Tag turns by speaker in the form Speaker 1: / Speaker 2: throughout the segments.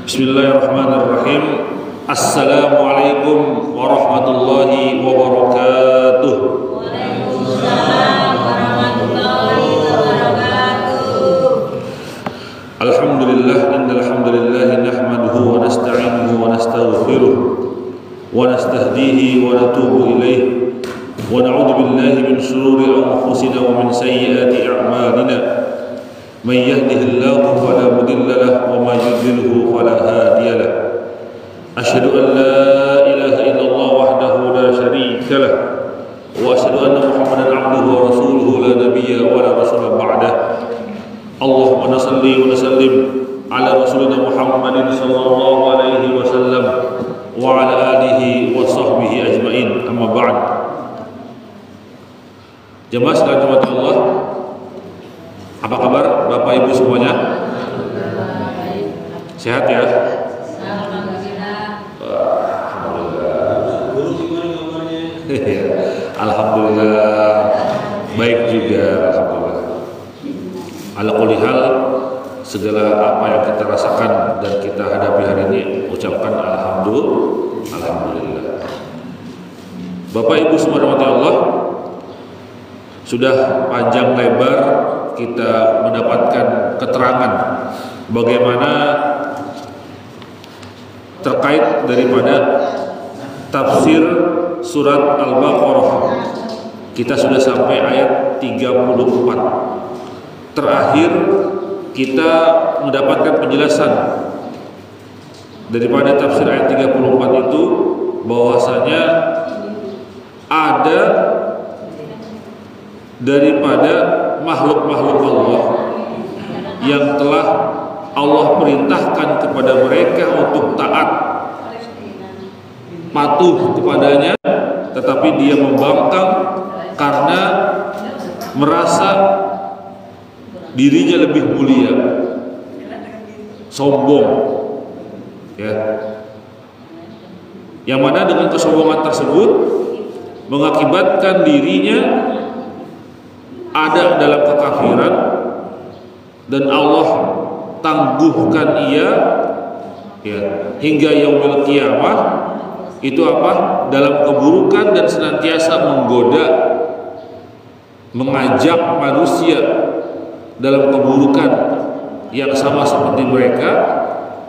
Speaker 1: Bismillahirrahmanirrahim. Assalamualaikum warahmatullahi wabarakatuh.
Speaker 2: Waalaikumsalam warahmatullahi wabarakatuh.
Speaker 1: Alhamdulillah, innal hamdalillah nahmaduhu wa nasta'inuhu wa nastaghfiruh wa nastahdihi wa natubu ilayh wa na'udzu billahi min shururi anfusina wa min sayyiati a'malina. Man yahdihillahu fala mudilla lahu wa man yudlilhu fala hadiya lahu. Asyhadu an la ilaha illallah wahdahu la syarika lah wa asyhadu anna Muhammadan 'abduhu wa rasuluhu la nabiyya wa la rasula ba'dah. Allahumma shalli wa sallim ala rasulina Muhammadin sallallahu alaihi wasallam wa ala alihi wa sahbihi ajmain. Amma ba'd. Jemaah sekalian Allah, apa kabar Bapak Ibu semuanya? Sehat ya? Alhamdulillah, baik juga, alhamdulillah. Ala kulli hal, segala apa yang kita rasakan dan kita hadapi hari ini, ucapkan alhamdulillah. Bapak Ibu semua rahmati Allah, sudah panjang lebar kita mendapatkan keterangan bagaimana terkait daripada tafsir surat Al-Baqarah. Kita sudah sampai ayat 34. Terakhir kita mendapatkan penjelasan daripada tafsir ayat 34 itu bahwasanya ada daripada makhluk-makhluk Allah yang telah Allah perintahkan kepada mereka untuk taat, patuh kepadanya, tetapi dia membangkang karena merasa dirinya lebih mulia, sombong, ya. Yang mana dengan kesombongan tersebut mengakibatkan dirinya ada dalam kekafiran dan Allah tangguhkan ia, ya, hingga yaumil qiyamah. Itu apa? Dalam keburukan dan senantiasa menggoda, mengajak manusia dalam keburukan yang sama seperti mereka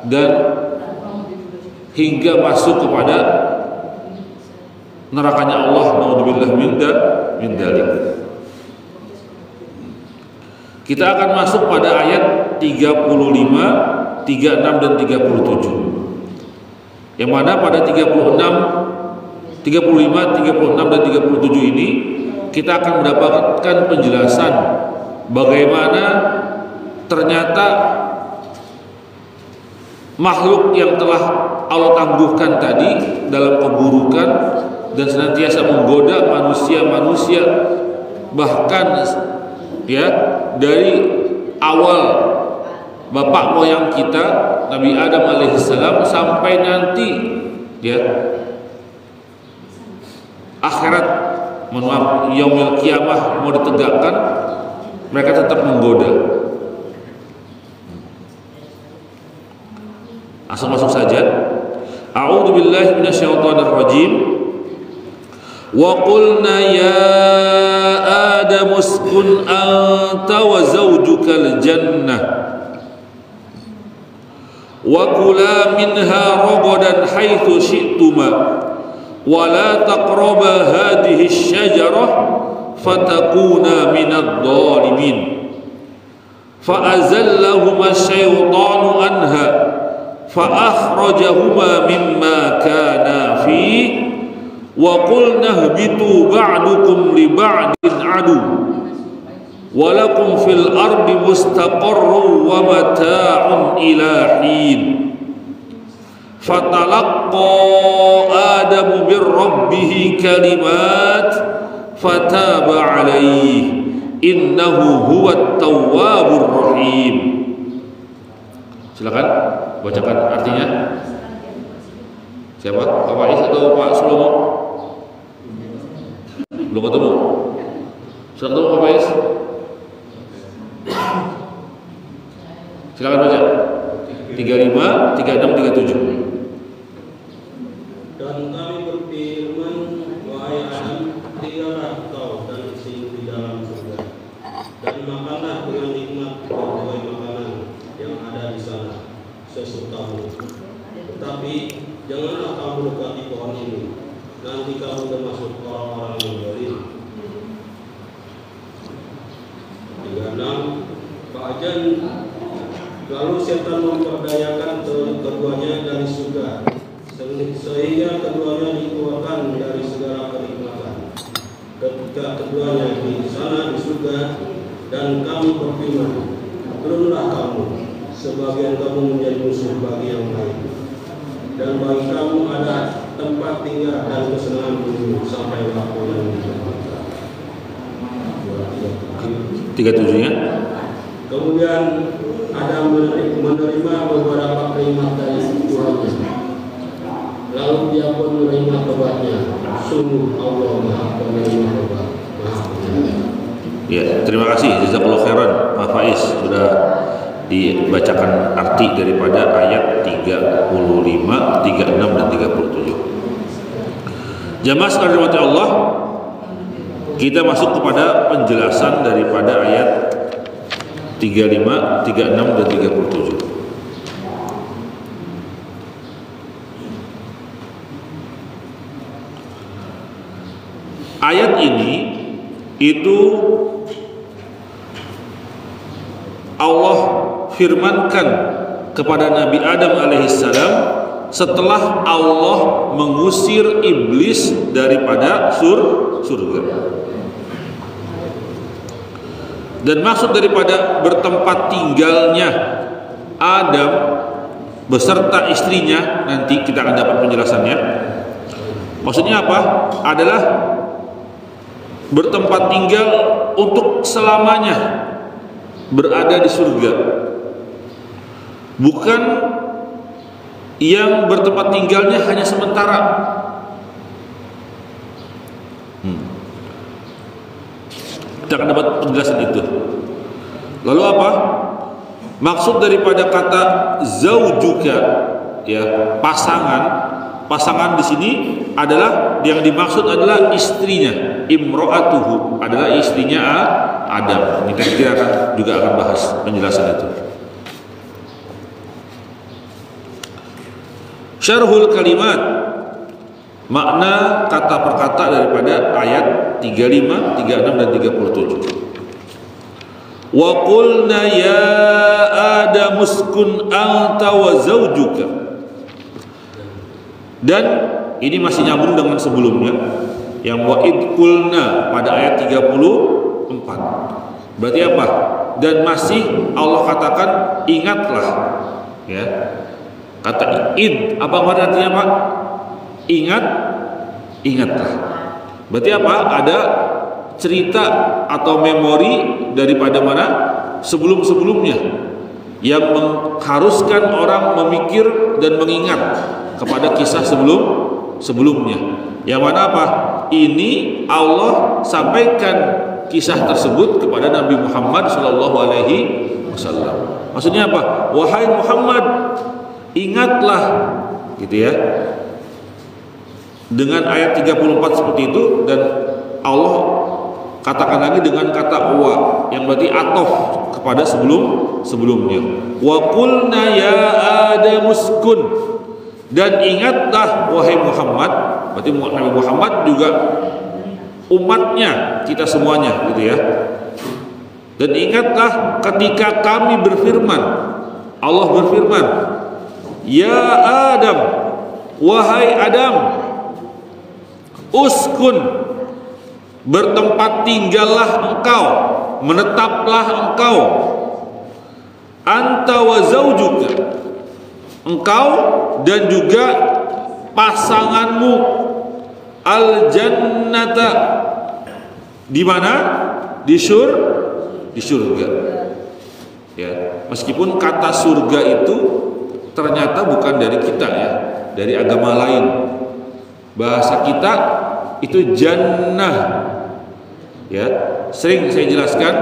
Speaker 1: dan hingga masuk kepada nerakanya Allah. Naudzubillah min dzalik. Kita akan masuk pada ayat 35, 36 dan 37. Yang mana pada 35, 36 dan 37 ini kita akan mendapatkan penjelasan bagaimana ternyata makhluk yang telah Allah tangguhkan tadi dalam keburukan dan senantiasa menggoda manusia-manusia, bahkan ya dari awal bapak moyang kita Nabi Adam alaihissalam sampai nanti ya akhirat, mohon maaf, yaumil qiyamah mau ditegakkan, mereka tetap menggoda. Langsung masuk saja. A'udzu billahi minasyaitonir rajim. Wa qulna ya Adam uskun anta wa zawjukal jannah wa kula minha ragadan haitsu syi'tuma wa la taqraba hadhihi asy-syajarah fatakuna minadh dhalimin fa azallahuma asy-syaitanu anha fa akhrajahuma mimma kana fihi wa qulna ihbitu ba'dukum li ba'din adu walakum fil ardi mustaqarrun wa mata'un ila hin fatalaqqa adamu bir rabbih kalimat fataba alaihi innahu huwat tawwabur rahim. Silakan bacakan artinya. Siapa? Pak Faiz atau Pak Sulomo? Belum ketemu. Sudah ketemu Pak Faiz? Silakan baca. 35 36, 37.
Speaker 3: Dan kami berfirman, wahai Adam, tinggallah kau dan istrimu di dalam surga, dan makanlah dengan nikmat berbagai makanan yang ada di sana sesukamu. Tetapi janganlah kamu dekati pohon ini, nanti kamu termasuk orang-orang yang zalim. 36. Fa'ajan, lalu setan memperdayakan keduanya dari surga, sehingga keduanya dikeluarkan dari segala kenikmatan. Ketika keduanya di sana di surga, dan kami berfirman, turunlah kamu, sebagian kamu menjadi musuh bagi yang lain, dan bagi kamu ada tempat tinggal dan kesenangan dulu sampai waktu yang ditentukan.
Speaker 1: 37-nya.
Speaker 3: Kemudian Adam menerima beberapa kalimat dari Tuhannya. Lalu dia pun menerima tobatnya. Sungguh Allah Maha Penerima Tobat, Maha Penyayang.
Speaker 1: Ya, terima kasih jazakallahu khairan Pak Faiz sudah dibacakan arti daripada ayat 35, 36 dan 37. Jamaah sekalian dirahmati Allah, kita masuk kepada penjelasan daripada ayat 35, 36 dan 37. Ayat ini itu Allah firmankan kepada Nabi Adam alaihissalam setelah Allah mengusir iblis daripada surga. Dan maksud daripada bertempat tinggalnya Adam beserta istrinya, nanti kita akan dapat penjelasannya. Maksudnya apa? Adalah bertempat tinggal untuk selamanya, berada di surga. Bukan yang bertempat tinggalnya hanya sementara. Kita akan dapat penjelasan itu. Lalu apa? Maksud daripada kata zaujuka, ya, pasangan di sini adalah yang dimaksud adalah istrinya, imro'atuhu adalah istrinya Adam. Ini kita juga akan bahas penjelasan itu. Syarhul kalimat, makna kata per kata daripada ayat 35, 36 dan 37. Wa qulna ya Adam uskun anta wa zawjuka. Dan ini masih nyambung dengan sebelumnya yang wa id qulna pada ayat 34. Berarti apa? Dan masih Allah katakan ingatlah, ya. Kata id apa artinya, Pak? Ingatlah. Berarti apa? Ada cerita atau memori daripada mana? Sebelum-sebelumnya yang mengharuskan orang memikir dan mengingat kepada kisah sebelumnya. Yang mana apa? Ini Allah sampaikan kisah tersebut kepada Nabi Muhammad SAW. Maksudnya apa? Wahai Muhammad, ingatlah, gitu ya. Dengan ayat 34 seperti itu, dan Allah katakan lagi dengan kata wa yang berarti atof kepada sebelumnya. Wa qulna ya Adam uskun, dan ingatlah wahai Muhammad, berarti Nabi Muhammad juga umatnya, kita semuanya, gitu ya. Dan ingatlah ketika kami berfirman, Allah berfirman, ya Adam, wahai Adam, uskun, bertempat tinggallah engkau, menetaplah engkau, anta wa zaujuka, engkau dan juga pasanganmu, al jannata, di mana? Di surga. Ya, meskipun kata surga itu ternyata bukan dari kita, ya, dari agama lain. Bahasa kita itu jannah, ya. Sering saya jelaskan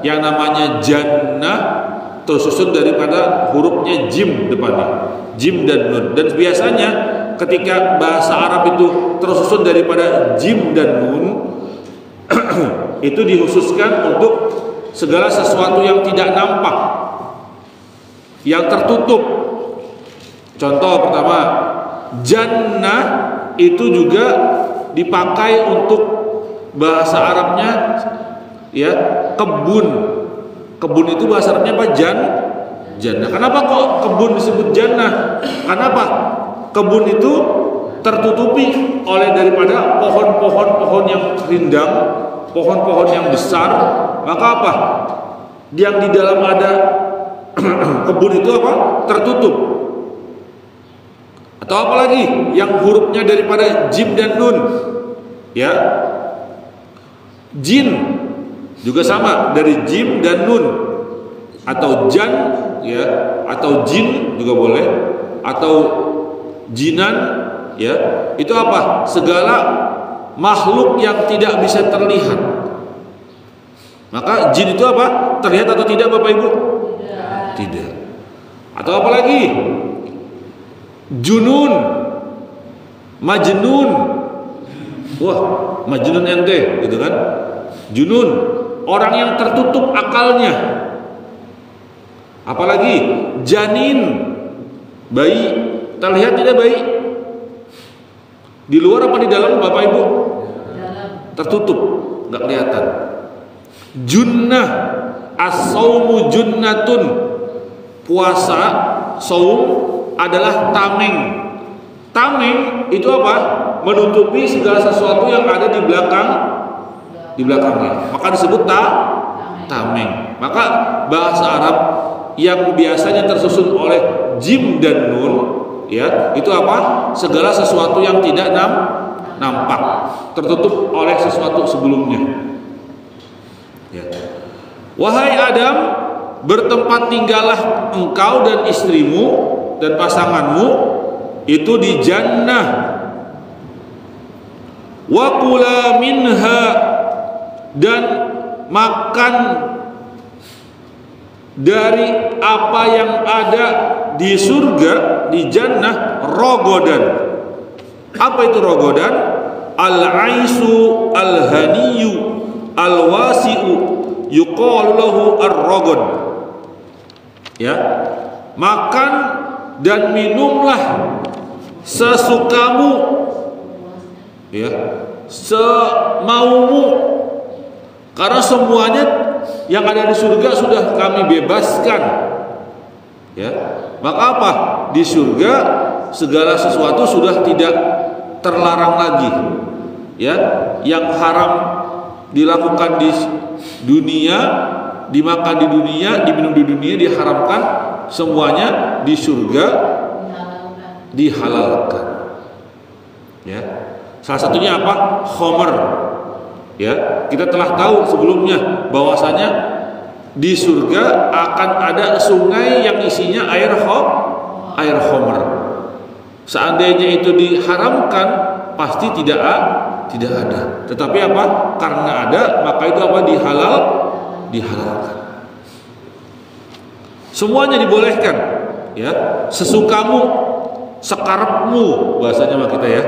Speaker 1: yang namanya jannah tersusun daripada hurufnya jim depannya. jim dan nun. Dan biasanya ketika bahasa Arab itu tersusun daripada jim dan nun, itu dikhususkan untuk segala sesuatu yang tidak nampak, yang tertutup. Contoh pertama, jannah itu juga dipakai untuk bahasa Arabnya ya kebun. Kebun itu bahasa Arabnya apa? Jannah. Kenapa kok kebun disebut jannah? Kenapa? Kebun itu tertutupi oleh daripada pohon-pohon yang rindang, pohon-pohon yang besar. Maka apa? Yang di dalam ada kebun itu apa? Tertutup. Atau apalagi yang hurufnya daripada jim dan nun, ya, jin juga sama dari jim dan nun, atau jan, ya, atau jin juga boleh, atau jinan, ya, itu apa? Segala makhluk yang tidak bisa terlihat. Maka jin itu apa? Terlihat atau tidak, Bapak Ibu? Tidak. Atau apalagi? Junun, majnun. Wah, majnun ente, gitu kan? Junun, orang yang tertutup akalnya. Apalagi janin, bayi. Terlihat tidak bayi? Di luar apa di dalam, Bapak Ibu? Tertutup, nggak kelihatan. Junnah, as-saumu junnatun. Puasa, saum adalah tameng. Tameng itu apa? Menutupi segala sesuatu yang ada di belakangnya. Maka disebut tameng. Maka bahasa Arab yang biasanya tersusun oleh jim dan nun, ya, itu apa? Segala sesuatu yang tidak nampak, tertutup oleh sesuatu sebelumnya. Ya. Wahai Adam, bertempat tinggallah engkau dan istrimu dan pasanganmu itu di jannah. Wa kula minha, dan makan dari apa yang ada di surga, di jannah, rogodan. Apa itu rogodan? Al-aisu al-haniyu al-wasi'u yuqalu lahu ar-rogod. Ya, makan dan minumlah sesukamu, ya, semaumu, karena semuanya yang ada di surga sudah kami bebaskan. Ya, maka apa? Di surga segala sesuatu sudah tidak terlarang lagi. Ya, yang haram dilakukan di dunia, dimakan di dunia, diminum di dunia diharamkan, semuanya di surga dihalalkan. Ya, salah satunya apa? Khomer. Ya, kita telah tahu sebelumnya bahwasanya di surga akan ada sungai yang isinya air khomer. Seandainya itu diharamkan, pasti tidak ada. Tetapi apa? Karena ada, maka itu apa? Dihalalkan. Semuanya dibolehkan, ya, sesukamu, sekarepmu, bahasanya mah kita, ya.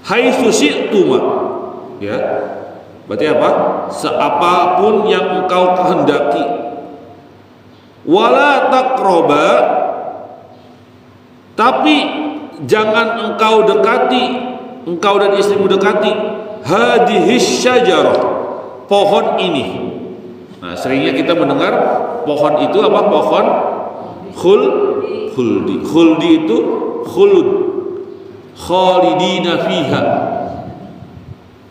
Speaker 1: Haitsu syi'tuma, ya, berarti apa? Seapapun yang engkau kehendaki. Wala taqraba, tapi jangan engkau dekati, engkau dan istrimu dekati, hadhis syajarah, pohon ini. Nah, seringnya kita mendengar pohon itu apa? Pohon khuldi. Khuldi itu khulud, khalidina fiha.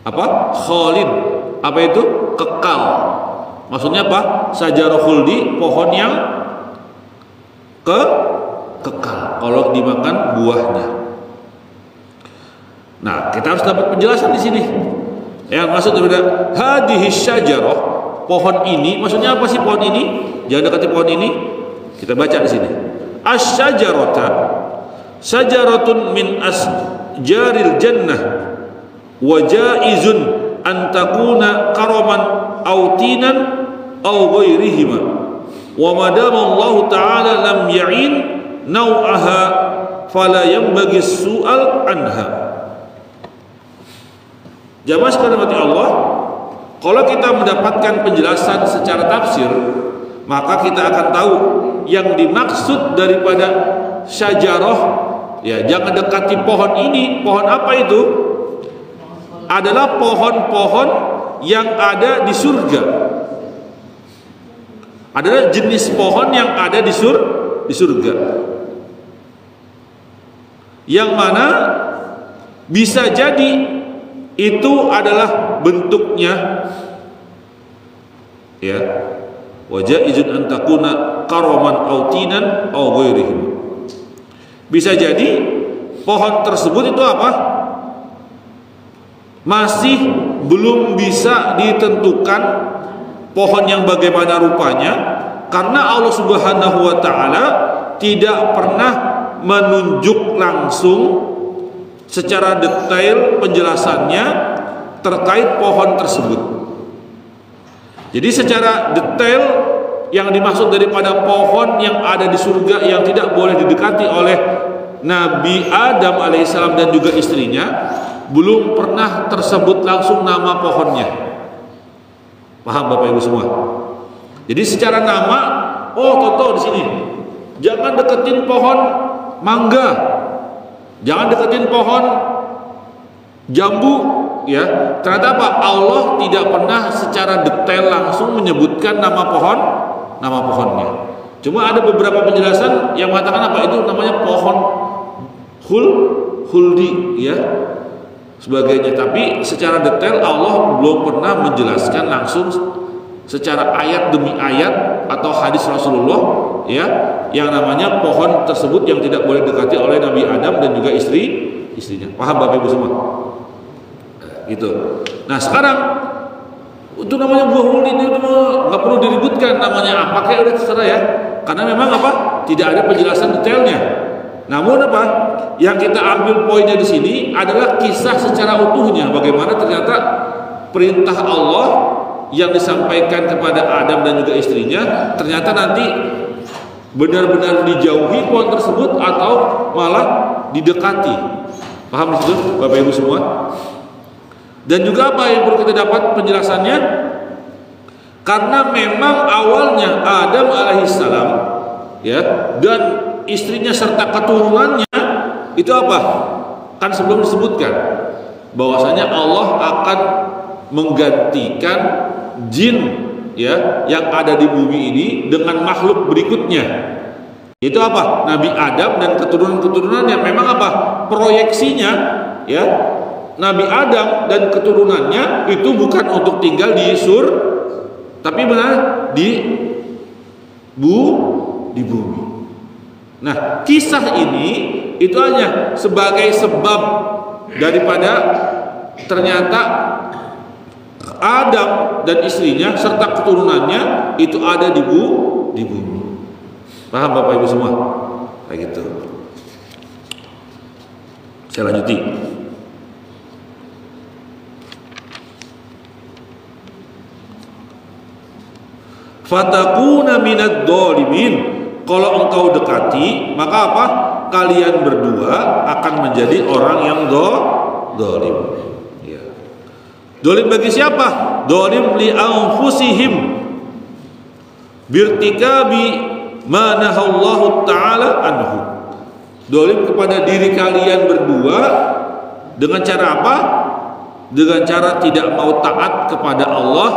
Speaker 1: Apa? Khalid. Apa itu? Kekal. Maksudnya apa? Syajarah khuldi, pohon yang kekal kalau dimakan buahnya. Nah, kita harus dapat penjelasan di sini. Yang maksud daripada hadhihi syajarah, pohon ini, maksudnya apa sih pohon ini? Jangan dekati pohon ini. Kita baca di sini. Asy-syajarata syajaratun min asjaril jannah wa jaizun an takuna qaraman aw tinan aw ghairihima wa madama Allah ta'ala lam ya'in naw'aha fala yanbaghi su'al anha. Jamaah sekalian rahmati Allah, kalau kita mendapatkan penjelasan secara tafsir, maka kita akan tahu yang dimaksud daripada syajarah, ya, jangan dekati pohon ini. Pohon apa itu? Adalah pohon-pohon yang ada di surga. Adalah jenis pohon yang ada di surga. Yang mana bisa jadi itu adalah bentuknya, ya, wajaizun an takuna karaman aw tinan aw ghairihim. Bisa jadi pohon tersebut itu apa? Masih belum bisa ditentukan pohon yang bagaimana rupanya, karena Allah Subhanahu wa taala tidak pernah menunjuk langsung secara detail penjelasannya terkait pohon tersebut. Jadi secara detail yang dimaksud daripada pohon yang ada di surga yang tidak boleh didekati oleh Nabi Adam alaihissalam dan juga istrinya, belum pernah tersebut langsung nama pohonnya. Paham Bapak Ibu semua? Jadi secara nama, oh contoh di sini, jangan deketin pohon mangga, jangan deketin pohon jambu, ya. Ternyata apa? Allah tidak pernah secara detail langsung menyebutkan nama pohonnya. Cuma ada beberapa penjelasan yang mengatakan apa itu namanya pohon huldi, ya, sebagainya. Tapi secara detail Allah belum pernah menjelaskan langsung secara ayat demi ayat atau hadis Rasulullah, ya, yang namanya pohon tersebut yang tidak boleh dekati oleh Nabi Adam dan juga istrinya. Paham Bapak Ibu semua? Gitu. Nah sekarang itu namanya buah huldi, itu nggak perlu diributkan namanya apa, kayak udah terserah, ya, karena memang apa, tidak ada penjelasan detailnya. Namun apa yang kita ambil poinnya di sini adalah kisah secara utuhnya, bagaimana ternyata perintah Allah yang disampaikan kepada Adam dan juga istrinya ternyata nanti benar-benar dijauhi pohon tersebut atau malah didekati. Paham di situ Bapak Ibu semua? Dan juga apa yang perlu kita dapat penjelasannya? Karena memang awalnya Adam alaihissalam, ya, dan istrinya serta keturunannya itu apa? Kan sebelum disebutkan bahwasanya Allah akan menggantikan jin, ya, yang ada di bumi ini dengan makhluk berikutnya. Itu apa? Nabi Adam dan keturunan-keturunannya. Memang apa? Proyeksinya, ya, Nabi Adam dan keturunannya itu bukan untuk tinggal di tapi benar di bumi. Nah, kisah ini itu hanya sebagai sebab daripada ternyata Adam dan istrinya serta keturunannya itu ada di bumi. Paham Bapak Ibu semua? Kayak gitu. Saya lanjuti. Fatakuna minad dhalimin. Kalau engkau dekati, maka apa? Kalian berdua akan menjadi orang yang dhalim. Ya. Dhalim bagi siapa? Dhalim li anfusihim birtikabi ma nahallahu ta'ala anhu. Dhalim kepada diri kalian berdua dengan cara apa? Dengan cara tidak mau taat kepada Allah,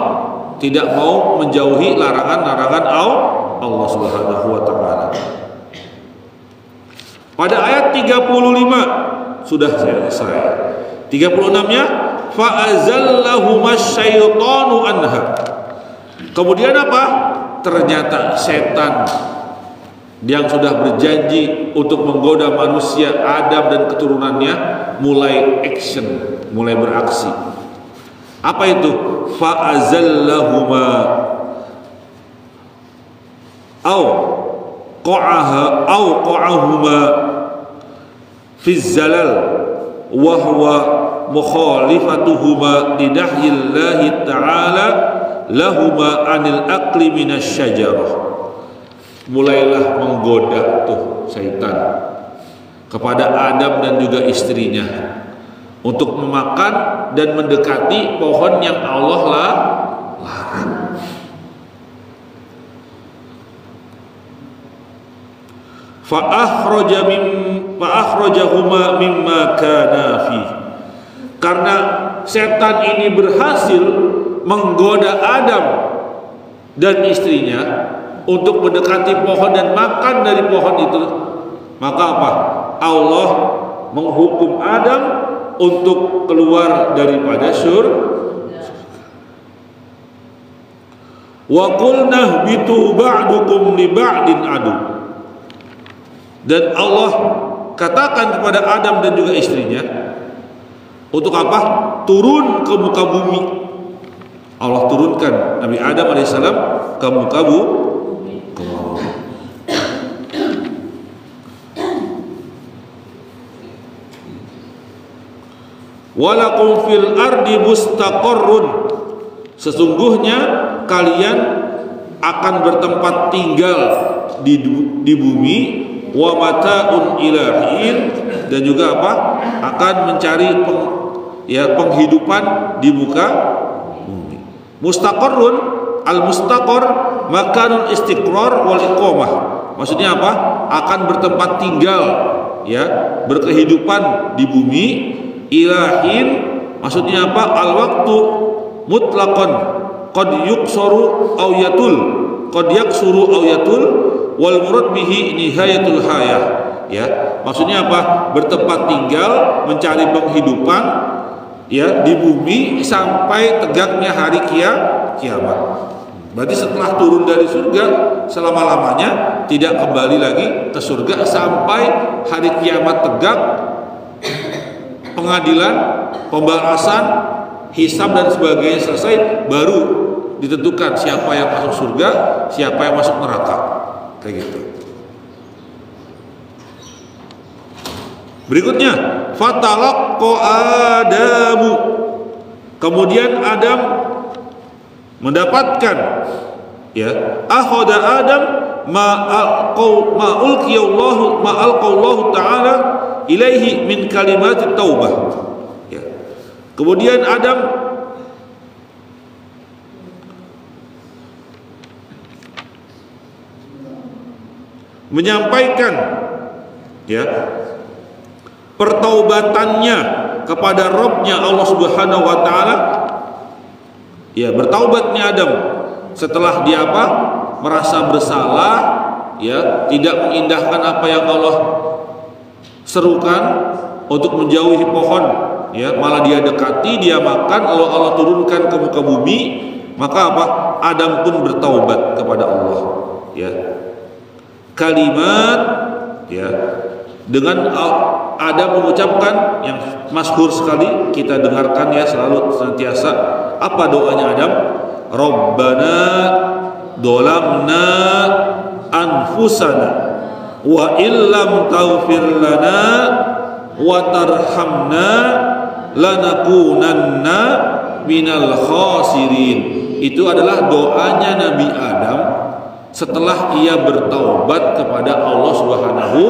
Speaker 1: tidak mau menjauhi larangan-larangan Allah Subhanahu wa taala. Pada ayat 35 sudah selesai. 36-nya fa azallahumasy syaitanu anha. Kemudian apa? Ternyata setan yang sudah berjanji untuk menggoda manusia Adam dan keturunannya mulai action, mulai beraksi. Apa itu? Fa azallahuma au qa'ahuma fi zalal wa huwa mukhalifatuhuma lidahyillahi ta'ala lahuma anil akli minasyajarah. Mulailah menggoda tuh syaitan kepada Adam dan juga istrinya untuk memakan dan mendekati pohon yang Allah larang. Fa'akhrajahuma mimma kana fi. Karena setan ini berhasil menggoda Adam dan istrinya untuk mendekati pohon dan makan dari pohon itu, maka apa? Allah menghukum Adam untuk keluar daripada surga. Wa qulna bitu ba'dukum li ba'din adu. Dan Allah katakan kepada Adam dan juga istrinya untuk apa? Turun ke muka bumi. Allah turunkan Nabi Adam alaihissalam ke muka bumi. Walakum fil ardi mustaqarrun. Sesungguhnya kalian akan bertempat tinggal di bumi, wa mata'un ilahin, dan juga apa? Akan mencari penghidupan di muka bumi. Mustaqarrun, al-mustaqar makanun istiqrar wal iqamah. Maksudnya apa? Akan bertempat tinggal, ya, berkehidupan di bumi. Ilahin maksudnya apa? Al-waqtu mutlaqan qad yuqsaru aw yatul, qad yaksuru aw yatul, wal murad bihi nihayatul hayah. Ya, maksudnya apa? Bertempat tinggal, mencari penghidupan, ya, di bumi sampai tegaknya hari kiamat. Berarti setelah turun dari surga selama-lamanya tidak kembali lagi ke surga sampai hari kiamat tegak, pengadilan, pembalasan, hisab dan sebagainya selesai, baru ditentukan siapa yang masuk surga, siapa yang masuk neraka. Kayak gitu. Berikutnya, fatalaqqa Adamu. Kemudian Adam mendapatkan, ya, akhadha Adam ma alqallahu ta'ala ilaihi min kalimat taubah. Ya. Kemudian Adam menyampaikan, ya, pertaubatannya kepada Rabbnya Allah Subhanahu wa taala. Ya, bertaubatnya Adam setelah dia apa? Merasa bersalah, ya, tidak mengindahkan apa yang Allah serukan untuk menjauhi pohon, ya, malah dia dekati, dia makan, lalu Allah turunkan ke muka bumi. Maka apa? Adam pun bertaubat kepada Allah, ya. Kalimat, ya, dengan Adam mengucapkan yang masyhur sekali kita dengarkan, ya, selalu senantiasa. Apa doanya Adam? Rabbana dolamna anfusana wa illam taghfir lana wa tarhamna lanakunanna minal khasirin. Itu adalah doanya Nabi Adam setelah ia bertaubat kepada Allah Subhanahu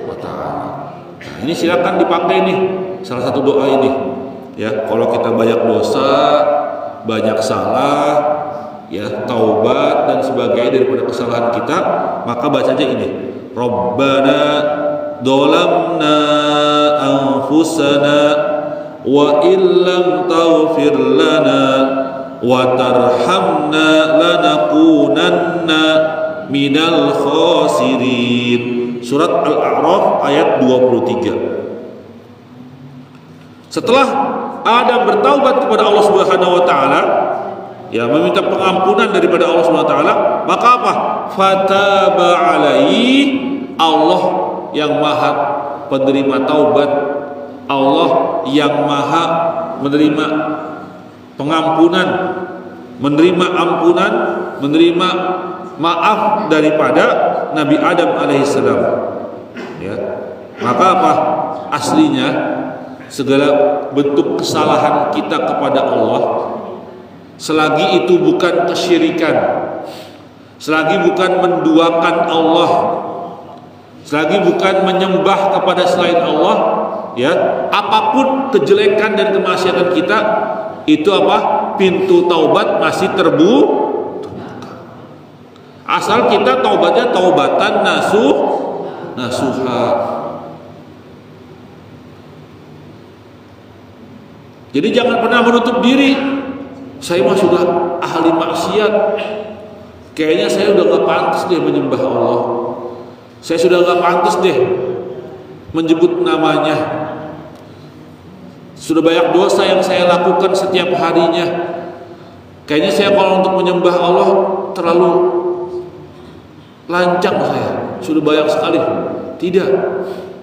Speaker 1: wa taala. Nah, ini silakan dipakai nih salah satu doa ini. Ya, kalau kita banyak dosa, banyak salah, ya, taubat dan sebagainya daripada kesalahan kita, maka baca aja ini. Rabbana dolamna anfusana wa illam taghfir lana wa tarhamna lanakunanna minal khasirin. Surat Al-A'raf ayat 23. Setelah Adam bertaubat kepada Allah Subhanahu wa taala, ya, meminta pengampunan daripada Allah Subhanahu wa taala, maka apa? Fataba alaihi. Allah yang Maha penerima taubat, Allah yang Maha menerima pengampunan, menerima ampunan, menerima maaf daripada Nabi Adam alaihissalam. Ya. Maka apa? Aslinya segala bentuk kesalahan kita kepada Allah selagi itu bukan kesyirikan, selagi bukan menduakan Allah, selagi bukan menyembah kepada selain Allah, ya, apapun kejelekan dan kemaksiatan kita itu apa? Pintu taubat masih terbuka. Asal kita taubatnya taubatan nasuha. Jadi jangan pernah menutup diri. Saya mah sudah ahli maksiat. Kayaknya saya udah gak pantas deh menyembah Allah. Saya sudah gak pantas deh menyebut namanya. Sudah banyak dosa yang saya lakukan setiap harinya. Kayaknya saya kalau untuk menyembah Allah terlalu lancang saya. Sudah banyak sekali. Tidak.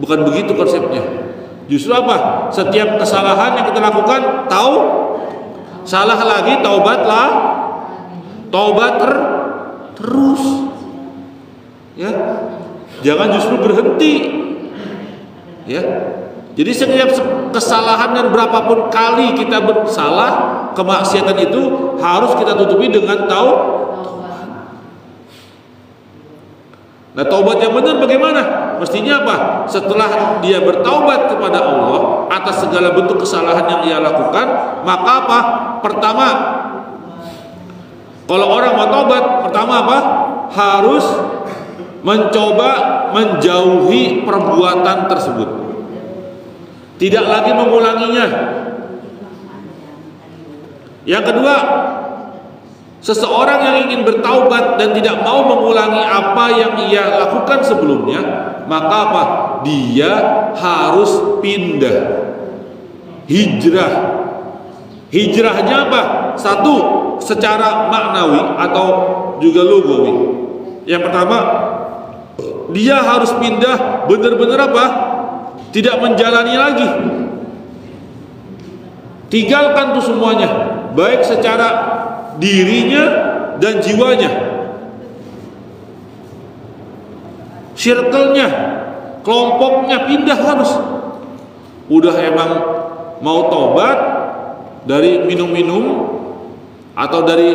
Speaker 1: Bukan begitu konsepnya. Justru apa? Setiap kesalahan yang kita lakukan, tahu salah lagi, taubatlah. Taubat terus. Ya. Jangan justru berhenti. Ya. Jadi setiap kesalahan dan berapapun kali kita bersalah, kemaksiatan itu harus kita tutupi dengan taubat. Nah, taubat yang benar bagaimana? Mestinya apa? Setelah dia bertaubat kepada Allah atas segala bentuk kesalahan yang ia lakukan, maka apa? Pertama, kalau orang mau taubat, pertama apa? Harus mencoba menjauhi perbuatan tersebut. Tidak lagi mengulanginya. Yang kedua, seseorang yang ingin bertaubat dan tidak mau mengulangi apa yang ia lakukan sebelumnya, maka apa? Dia harus pindah. Hijrah. Hijrahnya apa? Satu, secara maknawi atau juga lugawi. Yang pertama, dia harus pindah benar-benar apa? Tidak menjalani lagi. Tinggalkan tuh semuanya, baik secara dirinya dan jiwanya, circle-nya, kelompoknya pindah harus. Udah emang mau tobat dari minum-minum atau dari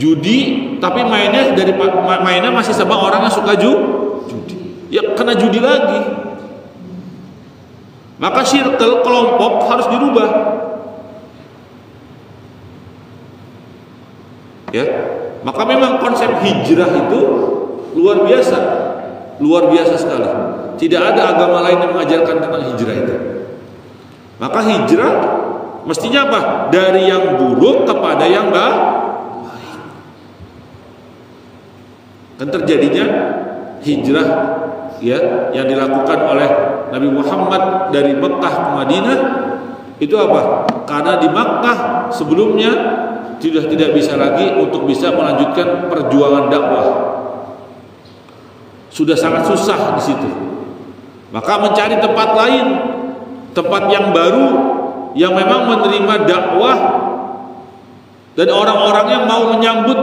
Speaker 1: judi, tapi mainnya masih sama orang yang suka judi, ya kena judi lagi. Maka circle, kelompok harus dirubah. Ya, maka memang konsep hijrah itu luar biasa sekali. Tidak ada agama lain yang mengajarkan tentang hijrah itu. Maka hijrah mestinya apa? Dari yang buruk kepada yang baik. Kan terjadinya hijrah, ya, yang dilakukan oleh Nabi Muhammad dari Mekah ke Madinah itu apa? Karena di Mekah sebelumnya sudah tidak bisa lagi untuk bisa melanjutkan perjuangan dakwah. Sudah sangat susah di situ. Maka mencari tempat lain, tempat yang baru yang memang menerima dakwah dan orang-orang yang mau menyambut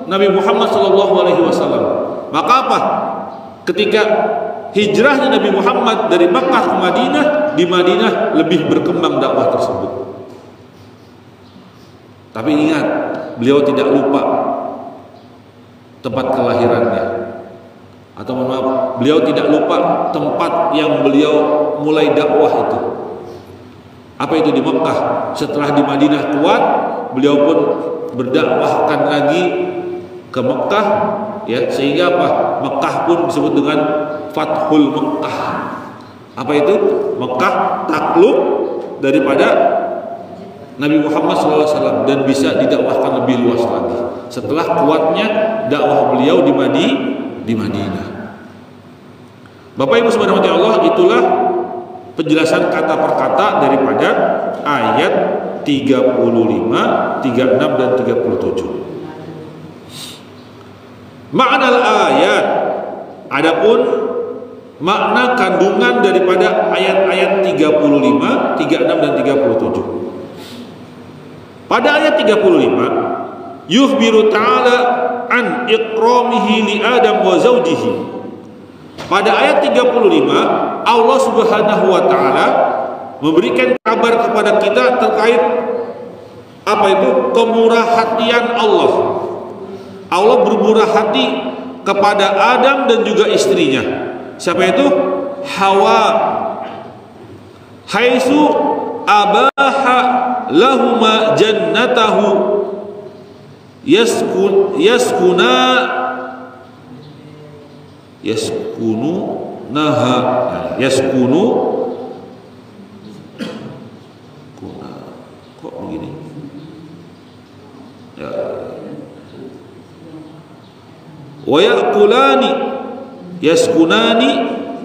Speaker 1: Nabi Muhammad SAW. Maka apa? Ketika hijrahnya Nabi Muhammad dari Makkah ke Madinah, di Madinah lebih berkembang dakwah tersebut. Tapi ingat, beliau tidak lupa tempat kelahirannya. Atau mohon maaf, beliau tidak lupa tempat yang beliau mulai dakwah itu. Apa itu? Di Makkah. Setelah di Madinah kuat, beliau pun berdakwahkan lagi ke Makkah, ya, sehingga apa? Makkah pun disebut dengan Fathul Makkah. Apa itu? Makkah takluk daripada Nabi Muhammad SAW dan bisa didakwahkan lebih luas lagi setelah kuatnya dakwah beliau di Madinah. Bapak Ibu subhanahu wa ta'ala, itulah penjelasan kata per kata daripada ayat 35, 36 dan 37. Makna ayat, adapun makna kandungan daripada ayat-ayat 35, 36 dan 37. Pada ayat 35, yukhbiru ta'ala an ikramihi li Adam wa zawjihi. Pada ayat 35, Allah Subhanahu wa taala memberikan kabar kepada kita terkait Apa itu? Kemurahhatian Allah. Allah bermurah hati kepada Adam dan juga istrinya. Siapa itu? Hawa. Haitsu abaha lahuma jannatahu yaskunu kok begini ya, wa yaqulani yaskunani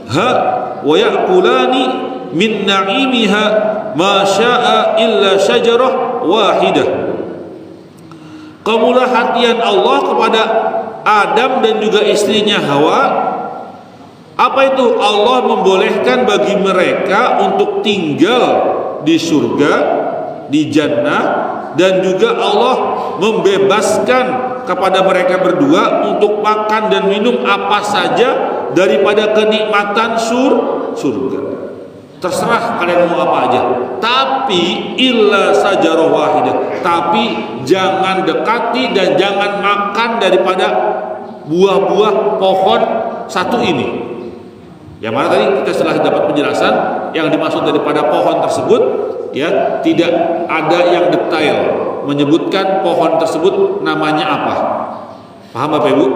Speaker 1: ha wa yaqulani min na'imiha ma syaa illa syajarah wahidah. Kemurahhatian Allah kepada Adam dan juga istrinya Hawa. Apa itu? Allah membolehkan bagi mereka untuk tinggal di surga, di jannah, dan juga Allah membebaskan kepada mereka berdua untuk makan dan minum apa saja daripada kenikmatan surga. Terserah kalian mau apa aja, tapi illa sajarah wahidah, tapi jangan dekati dan jangan makan daripada buah-buah pohon satu ini. Yang mana tadi kita setelah dapat penjelasan yang dimaksud daripada pohon tersebut, ya, tidak ada yang detail menyebutkan pohon tersebut namanya apa. Paham Bapak Ibu?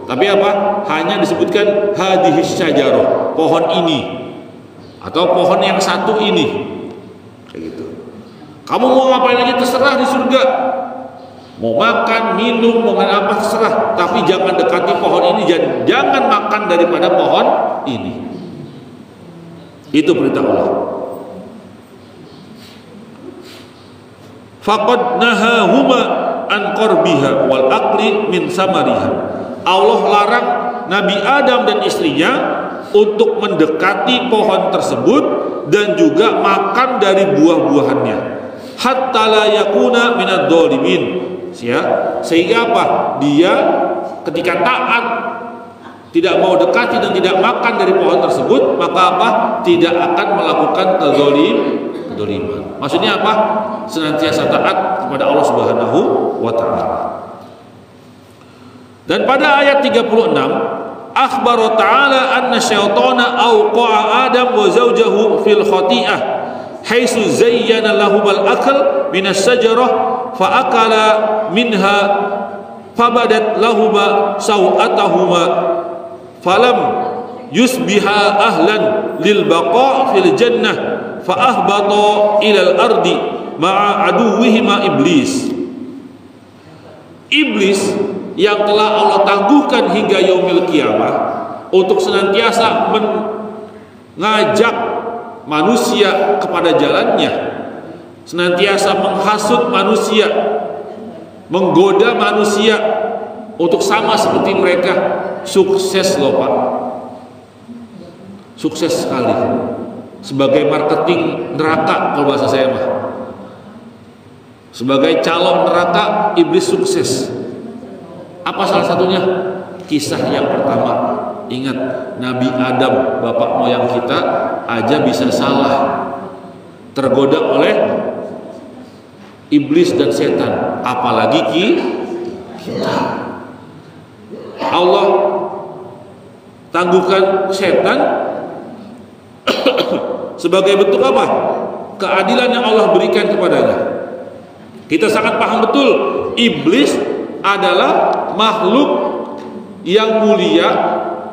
Speaker 1: Tapi apa? Hanya disebutkan hadhis syajarah, pohon ini, atau pohon yang satu ini, kayak gitu. Kamu mau ngapain aja terserah di surga, mau makan, minum, mau apa terserah, tapi jangan dekati pohon ini, jangan makan daripada pohon ini. Itu perintah Allah. Faqad nahahuma an qarbiha wal aqli min samariha. Allah larang Nabi Adam dan istrinya untuk mendekati pohon tersebut dan juga makan dari buah-buahannya, hatta la yakuna minadh dhalimin, sehingga apa? Dia ketika taat tidak mau dekati dan tidak makan dari pohon tersebut, maka apa? Tidak akan melakukan kezaliman. Maksudnya apa? Senantiasa taat kepada Allah Subhanahu wa taala. Dan pada ayat 36, akhbara ta'ala anna syaitana awqa'a Adam wa zawjahu fil khati'ah haitsu zayyana lahumal akal minas syajarah fa akala minha fabadat lahuma sawatahuma falam yusbiha ahlan lil baqa' fil jannah fa ahbata ila al ardi ma'a aduwwihima iblis. Iblis yang telah Allah tangguhkan hingga yaumil kiamah untuk senantiasa mengajak manusia kepada jalannya, senantiasa menghasut manusia, menggoda manusia untuk sama seperti mereka. Sukses loh Pak, sukses sekali sebagai marketing neraka kalau bahasa saya mah. Sebagai calon neraka, iblis sukses. Apa salah satunya? Kisah yang pertama. Ingat, Nabi Adam, bapak moyang kita aja bisa salah, tergoda oleh iblis dan setan, apalagi kita. Allah tangguhkan setan sebagai bentuk apa? Keadilan yang Allah berikan kepadanya. Kita sangat paham betul, iblis adalah makhluk yang mulia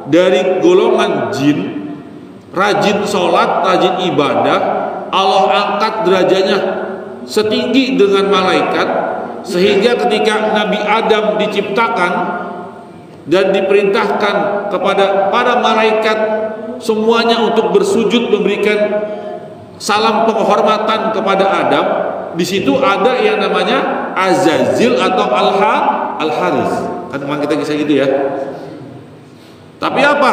Speaker 1: dari golongan jin, rajin sholat, rajin ibadah. Allah angkat derajatnya setinggi dengan malaikat, sehingga ketika Nabi Adam diciptakan dan diperintahkan kepada para malaikat semuanya untuk bersujud memberikan salam penghormatan kepada Adam, di situ ada yang namanya Azazil atau Al-Haris. Kan memang kita kisah gitu ya. Tapi apa?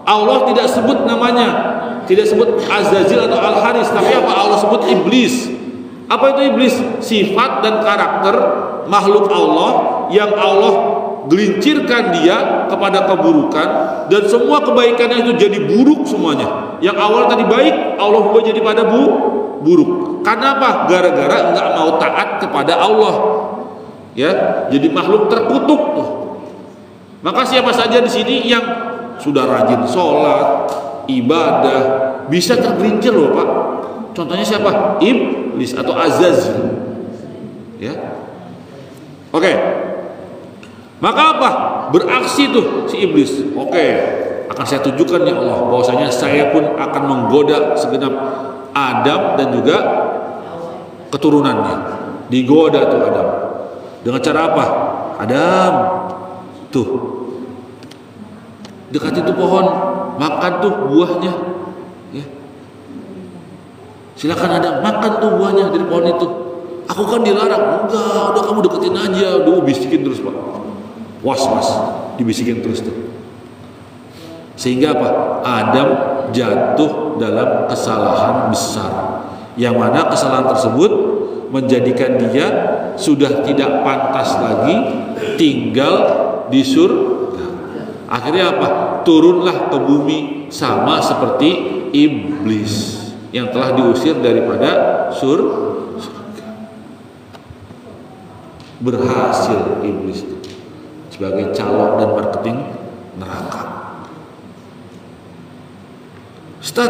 Speaker 1: Allah tidak sebut namanya, tidak sebut Azazil atau Al-Haris, tapi apa? Allah sebut iblis. Apa itu iblis? Sifat dan karakter makhluk Allah yang Allah gelincirkan dia kepada keburukan, dan semua kebaikannya itu jadi buruk semuanya. Yang awal tadi baik, Allah ubah jadi pada buruk. Karena apa? Gara-gara nggak mau taat kepada Allah. Ya, jadi makhluk terkutuk tuh. Maka siapa saja di sini yang sudah rajin sholat, ibadah, bisa tergelincir loh Pak. Contohnya siapa? Iblis atau Azazil. Ya. Oke. Maka apa? Beraksi tuh si iblis. Oke, akan saya tunjukkan ya Allah bahwasanya saya pun akan menggoda segenap Adam dan juga keturunannya. Digoda tuh Adam. Dengan cara apa? Adam, tuh dekati tuh pohon, makan tuh buahnya. Ya. Silakan Adam, makan tuh buahnya dari pohon itu. Aku kan dilarang. Enggak, udah kamu deketin aja. Udah bisikin terus Pak. Was, dibisikin terus tuh. Sehingga apa? Adam jatuh dalam kesalahan besar, yang mana kesalahan tersebut menjadikan dia sudah tidak pantas lagi tinggal di surga. Akhirnya apa? Turunlah ke bumi sama seperti iblis yang telah diusir daripada surga. Berhasil iblis itu sebagai calon dan marketing neraka. Ustaz,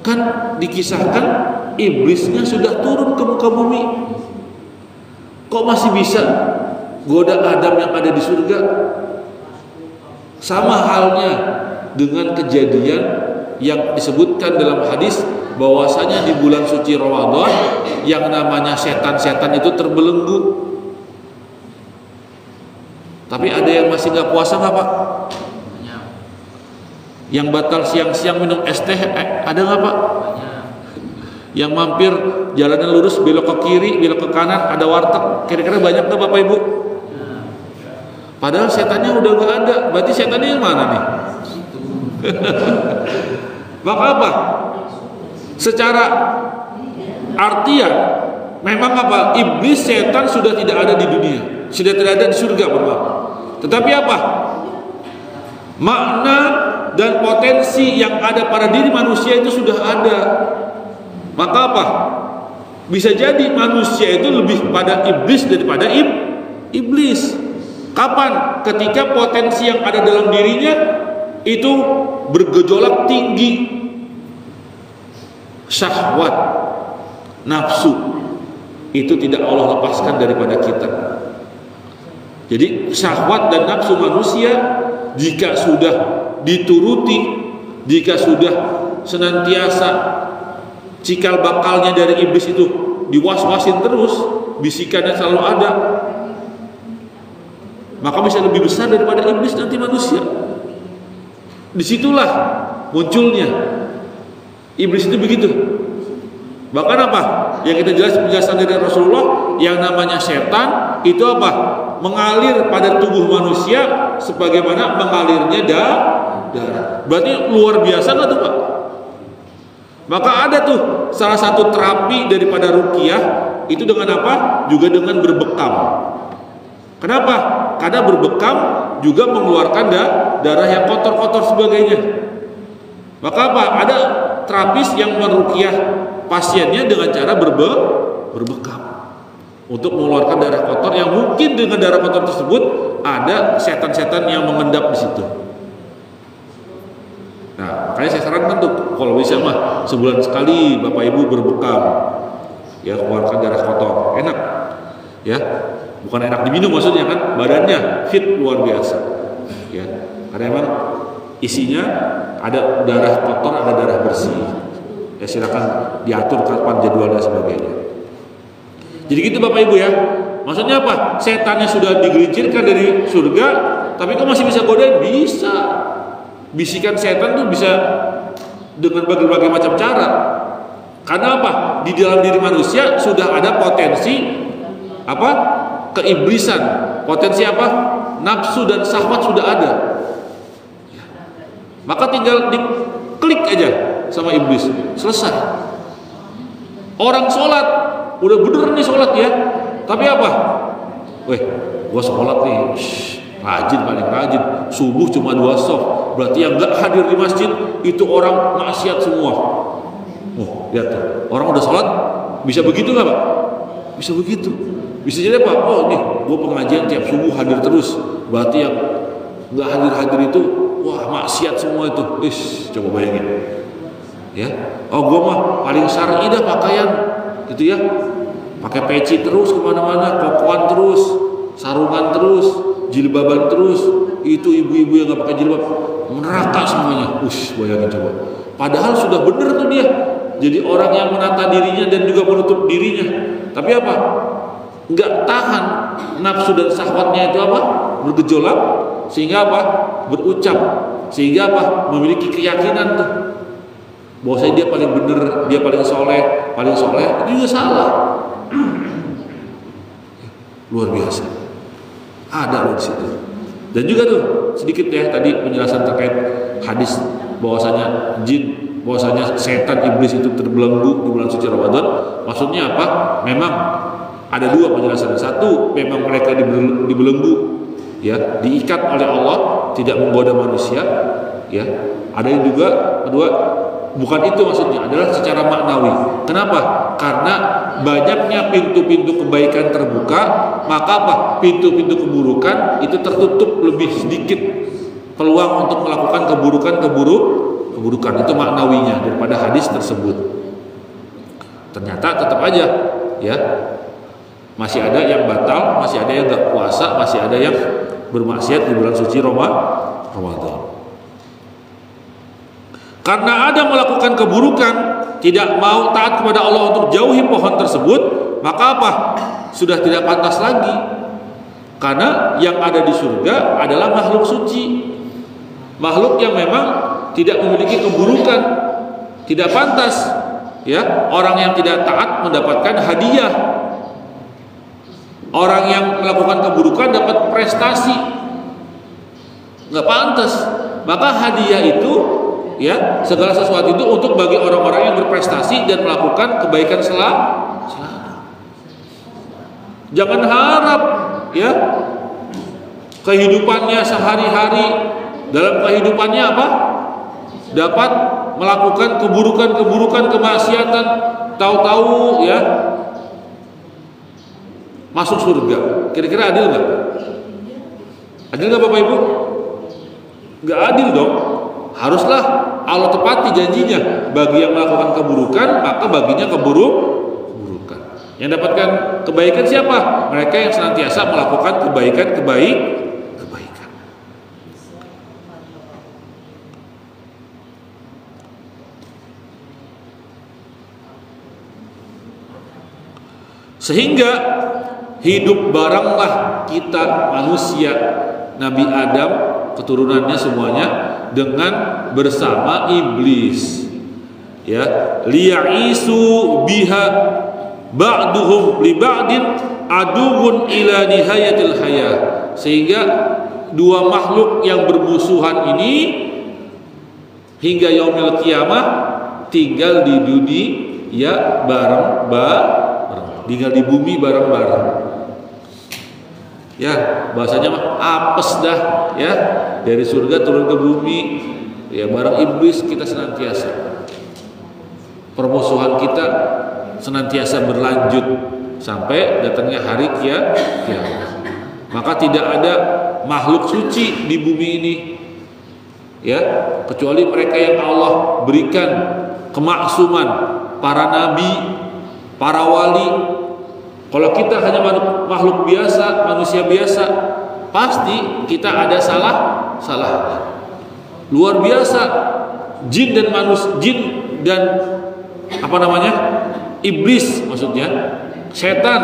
Speaker 1: kan dikisahkan iblisnya sudah turun ke muka bumi, kok masih bisa goda Adam yang ada di surga? Sama halnya dengan kejadian yang disebutkan dalam hadis bahwasanya di bulan suci Ramadan yang namanya setan-setan itu terbelenggu. Tapi ada yang masih nggak puasa nggak Pak? Yang batal siang-siang minum es teh ada nggak Pak? Yang mampir jalannya lurus belok ke kiri, belok ke kanan ada warteg, kira-kira banyak nggak Bapak Ibu? Padahal setannya udah nggak ada, berarti setannya yang mana nih? Maka apa? Secara artian memang apa? Iblis, setan sudah tidak ada di dunia, sudah tidak ada di surga, Bapak. Tetapi apa? Makna dan potensi yang ada pada diri manusia itu sudah ada. Maka apa? Bisa jadi manusia itu lebih pada iblis daripada iblis. Kapan? Ketika potensi yang ada dalam dirinya itu bergejolak tinggi, syahwat, nafsu itu tidak Allah lepaskan daripada kita. Jadi syahwat dan nafsu manusia jika sudah dituruti, jika sudah senantiasa cikal bakalnya dari iblis itu diwas-wasin terus, bisikannya selalu ada, maka bisa lebih besar daripada iblis nanti manusia. Disitulah munculnya iblis itu begitu. Bahkan apa? Yang kita penjelasan dari Rasulullah, yang namanya setan itu apa? Mengalir pada tubuh manusia sebagaimana mengalirnya darah. Berarti luar biasa nggak tuh Pak? Maka ada tuh salah satu terapi daripada ruqyah itu dengan apa? Juga dengan berbekam. Kenapa? Karena berbekam juga mengeluarkan darah yang kotor-kotor sebagainya. Maka apa? Ada terapis yang meruqyah pasiennya dengan cara berbekam untuk mengeluarkan darah kotor yang mungkin dengan darah kotor tersebut ada setan-setan yang mengendap di situ. Nah, makanya saya sarankan tuh kalau bisa mah sebulan sekali Bapak Ibu berbekam, ya keluarkan darah kotor, enak, ya bukan enak diminum maksudnya kan, badannya fit luar biasa, ya karena emang isinya ada darah kotor, ada darah bersih. Ya silakan diatur kapan jadwalnya sebagainya. Jadi gitu Bapak Ibu ya. Maksudnya apa? Setannya sudah digelincirkan dari surga, tapi kok masih bisa godain? Bisa. Bisikan setan tuh bisa dengan berbagai macam cara. Karena apa? Di dalam diri manusia sudah ada potensi apa? Keiblisan. Potensi apa? Nafsu dan syahwat sudah ada. Maka tinggal diklik aja sama iblis, selesai. Orang sholat udah bener nih sholat ya, tapi apa? Weh, gua sholat nih, rajin, paling rajin, subuh cuma 2 shaf, berarti yang nggak hadir di masjid itu orang maksiat semua. Oh, lihat tuh, orang udah sholat bisa begitu nggak Pak? Bisa begitu. Bisa jadi apa? Oh nih, gua pengajian tiap subuh hadir terus, berarti yang nggak hadir itu, wah maksiat semua itu. Coba bayangin, ya. Oh gua mah paling syar'i dah pakaian, gitu ya. Pakai peci terus kemana-mana, kokoan terus, sarungan terus, jilbaban terus. Itu ibu-ibu yang nggak pakai jilbab neraka semuanya. Bayangin coba. Padahal sudah benar tuh dia. Jadi orang yang menata dirinya dan juga menutup dirinya. Tapi apa? Nggak tahan nafsu dan syahwatnya itu apa? Bergejolak. Sehingga apa? Berucap. Sehingga apa? Memiliki keyakinan tuh bahwasanya dia paling benar, dia paling soleh, itu juga salah. Luar biasa. Ada loh di situ. Dan juga tuh sedikit ya tadi penjelasan terkait hadis bahwasanya jin, bahwasanya setan iblis itu terbelenggu di bulan suci Ramadan. Maksudnya apa? Memang ada 2 penjelasan. Satu, memang mereka dibelenggu, ya, diikat oleh Allah, tidak menggoda manusia, ya. Ada yang juga kedua, bukan itu maksudnya, adalah secara maknawi. Kenapa? Karena banyaknya pintu-pintu kebaikan terbuka, maka apa? Pintu-pintu keburukan itu tertutup lebih sedikit peluang untuk melakukan keburukan. Itu maknawinya daripada hadis tersebut. Ternyata tetap aja, ya, masih ada yang batal, masih ada yang nggak puasa, masih ada yang bermaksiat di bulan suci Ramadan. Karena ada melakukan keburukan, tidak mau taat kepada Allah untuk jauhi pohon tersebut, maka apa? Sudah tidak pantas lagi. Karena yang ada di surga adalah makhluk suci, makhluk yang memang tidak memiliki keburukan, tidak pantas, ya. Orang yang tidak taat mendapatkan hadiah, orang yang melakukan keburukan dapat prestasi, nggak pantas. Maka hadiah itu, ya, segala sesuatu itu untuk bagi orang-orang yang berprestasi dan melakukan kebaikan selalu. Jangan harap, ya, kehidupannya sehari-hari, dalam kehidupannya apa? Dapat melakukan keburukan, kemaksiatan, tahu-tahu, ya, masuk surga. Kira-kira adil nggak? Adil nggak Bapak Ibu? Nggak adil dong. Haruslah Allah tepati janjinya. Bagi yang melakukan keburukan, maka baginya keburukan. Yang dapatkan kebaikan siapa? Mereka yang senantiasa melakukan kebaikan. Sehingga hidup baranglah kita manusia, Nabi Adam, keturunannya semuanya, dengan bersama iblis, ya, liya'isu biha ba'duhum li ba'din aduun ila nihayatil hayah. Sehingga 2 makhluk yang bermusuhan ini hingga yaumil kiamah tinggal di dunia bareng-bareng, tinggal di bumi bareng-bareng. Ya, bahasanya mah apes dah, ya, dari surga turun ke bumi, ya, bareng iblis kita senantiasa. Permusuhan kita senantiasa berlanjut sampai datangnya hari kiamat. Maka tidak ada makhluk suci di bumi ini, ya, kecuali mereka yang Allah berikan kemaksuman, para nabi, para wali. Kalau kita hanya makhluk biasa, manusia biasa, pasti kita ada salah. Luar biasa. Jin dan iblis, maksudnya setan,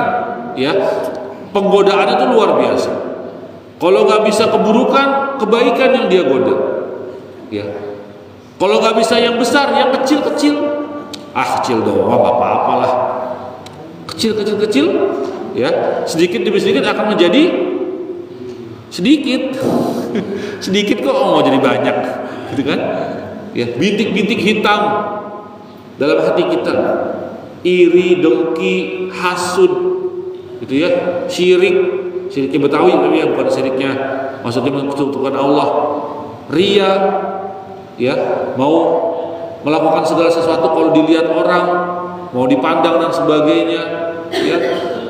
Speaker 1: ya, penggodaannya itu luar biasa. Kalau nggak bisa keburukan, kebaikan yang dia goda, ya. Kalau nggak bisa yang besar, yang kecil, kecil doang, nggak apa-apa lah. Kecil, ya, sedikit demi sedikit akan menjadi sedikit. Sedikit kok mau jadi banyak, gitu kan? Ya, bintik-bintik hitam dalam hati kita, iri, dengki, hasud, gitu ya, syirik, syiriknya Betawi, tapi yang bukan syiriknya maksudnya menyekutukan Allah, ria, ya, mau melakukan segala sesuatu kalau dilihat orang, mau dipandang dan sebagainya, ya,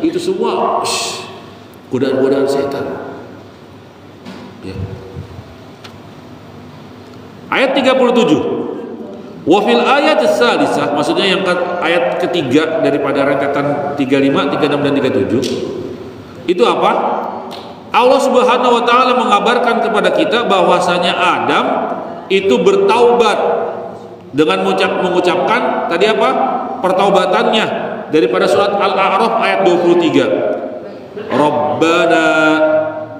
Speaker 1: itu semua godaan-godaan setan. Ya. Ayat 37. Wa fil ayat as-salisah, maksudnya yang ayat ketiga daripada rentetan 35, 36 dan 37. Itu apa? Allah Subhanahu wa taala mengabarkan kepada kita bahwasanya Adam itu bertaubat dengan mengucapkan tadi apa? Pertaubatannya daripada surat Al-A'raf ayat 23. Rabbana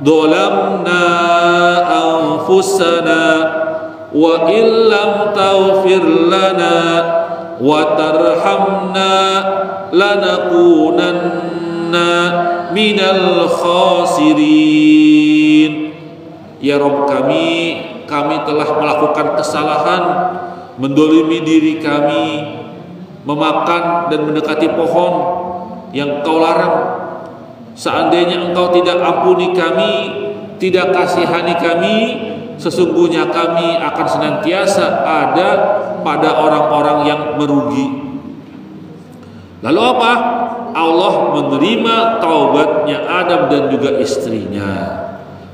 Speaker 1: dzalamna anfusana wa illam taghfir lana wa tarhamna lanakunanna minal khasirin. Ya Rabb kami telah melakukan kesalahan, mendolimi diri kami, memakan dan mendekati pohon yang Kau larang. Seandainya Engkau tidak ampuni kami, tidak kasihani kami, sesungguhnya kami akan senantiasa ada pada orang-orang yang merugi. Lalu apa? Allah menerima taubatnya Adam dan juga istrinya.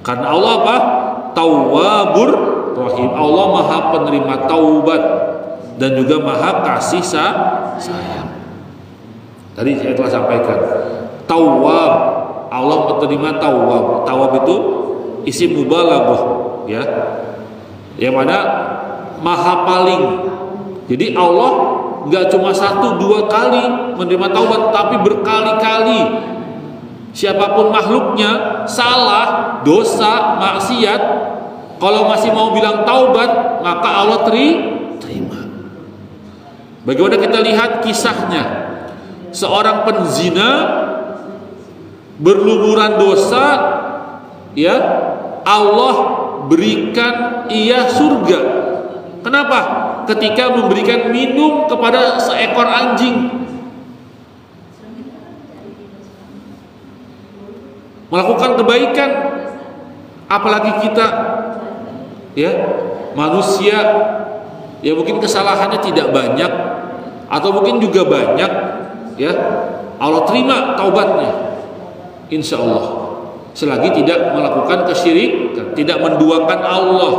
Speaker 1: Karena Allah apa? Tawwabur Rahim. Allah Maha penerima taubat dan juga Maha kasih sayang. Tadi saya telah sampaikan. Tawwab, Allah menerima tawwab. Tawwab itu isim mubalaghah, ya. Yang mana Maha paling. Jadi Allah nggak cuma 1-2 kali menerima taubat, tapi berkali-kali. Siapapun makhluknya salah, dosa, maksiat, kalau masih mau bilang taubat, maka Allah terima. Bagaimana kita lihat kisahnya, seorang penzina berlumuran dosa, ya, Allah berikan ia surga. Kenapa? Ketika memberikan minum kepada seekor anjing. Melakukan kebaikan, apalagi kita, ya, manusia, ya mungkin kesalahannya tidak banyak atau mungkin juga banyak, ya, Allah terima taubatnya, insya Allah, selagi tidak melakukan kesyirikan, tidak menduakan Allah.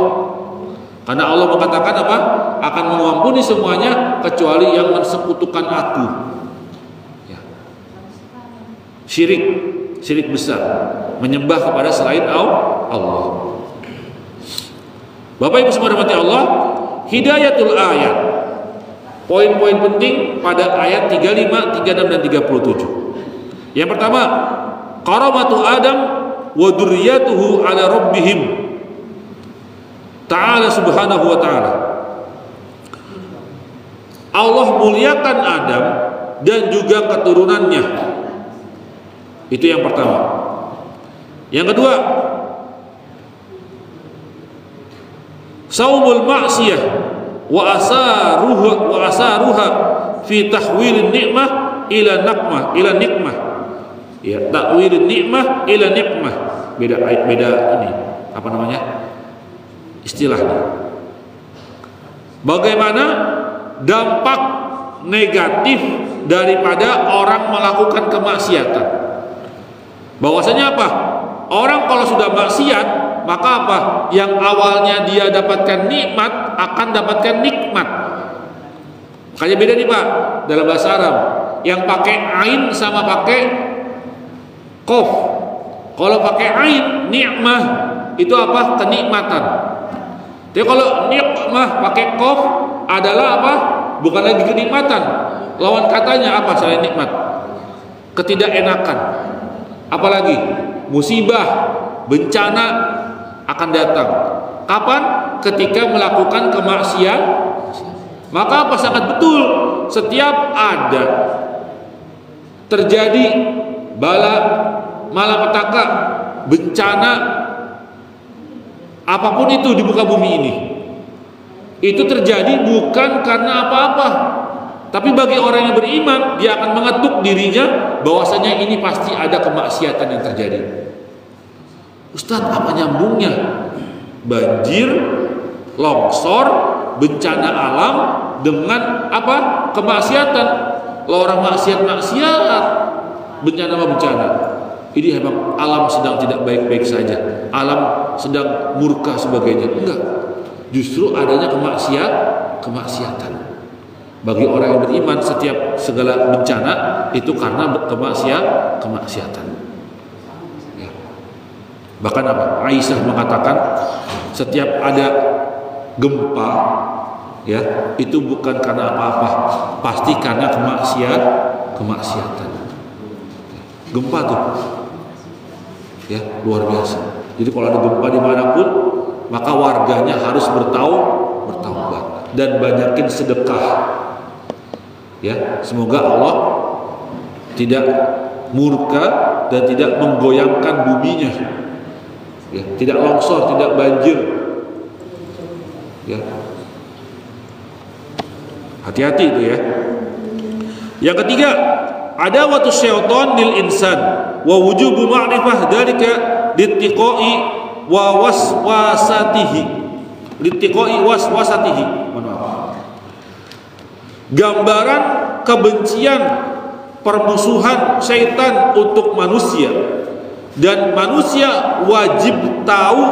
Speaker 1: Karena Allah mengatakan apa? Akan mengampuni semuanya kecuali yang mensekutukan Aku. Ya. Syirik besar, menyembah kepada selain Allah. Bapak Ibu semua dirahmati Allah, hidayatul ayat. Poin-poin penting pada ayat 35, 36 dan 37. Yang pertama, karamatu Adam wa dzurriyyatuhu ala rabbihim Ta'ala subhanahu wa ta'ala. Allah muliakan Adam dan juga keturunannya. Itu yang pertama. Yang kedua, saumul ma'siyah wa asaruha fi tahwilin ni'mah ila nikmah. Ya, takwilin nikmah ila nikmah. Beda ini. Apa namanya? Istilahnya. Bagaimana dampak negatif daripada orang melakukan kemaksiatan? Bahwasanya apa? Orang kalau sudah maksiat, maka apa? Yang awalnya dia dapatkan nikmat akan dapatkan nikmat. Makanya beda nih Pak dalam bahasa Arab. Yang pakai ain sama pakai qaf. Kalau pakai ain nikmah itu apa? Kenikmatan. Jadi kalau nikmah pakai qaf adalah apa? Bukan lagi kenikmatan. Lawan katanya apa selain nikmat? Ketidakenakan. Apalagi musibah, bencana akan datang. Kapan? Ketika melakukan kemaksiatan. Maka apa? Sangat betul. Setiap ada terjadi bala, malapetaka, bencana, apapun itu di muka bumi ini, itu terjadi bukan karena apa-apa, tapi bagi orang yang beriman, dia akan mengetuk dirinya bahwasanya ini pasti ada kemaksiatan yang terjadi. Ustadz, apa nyambungnya banjir, longsor, bencana alam dengan apa? Kemaksiatan. Lah orang maksiat, bencana apa bencana? Ini memang alam sedang tidak baik-baik saja, alam sedang murka sebagainya. Enggak, justru adanya kemaksiatan. Bagi orang yang beriman, setiap segala bencana itu karena kemaksiatan. Ya. Bahkan apa? Aisyah mengatakan setiap ada gempa, ya, itu bukan karena apa-apa, pasti karena kemaksiatan. Gempa tuh, ya, luar biasa. Jadi kalau ada gempa dimanapun, maka warganya harus bertaubat dan banyakin sedekah. Ya, semoga Allah tidak murka dan tidak menggoyangkan buminya. Ya, tidak longsor, tidak banjir. Ya. Hati-hati itu ya. Yang ketiga, ada waktu syaitan lil insan wa wujubu ma'rifah dalika littiqai wa waswasatihi. Littiqai waswasatihi. Gambaran kebencian, permusuhan syaitan untuk manusia, dan manusia wajib tahu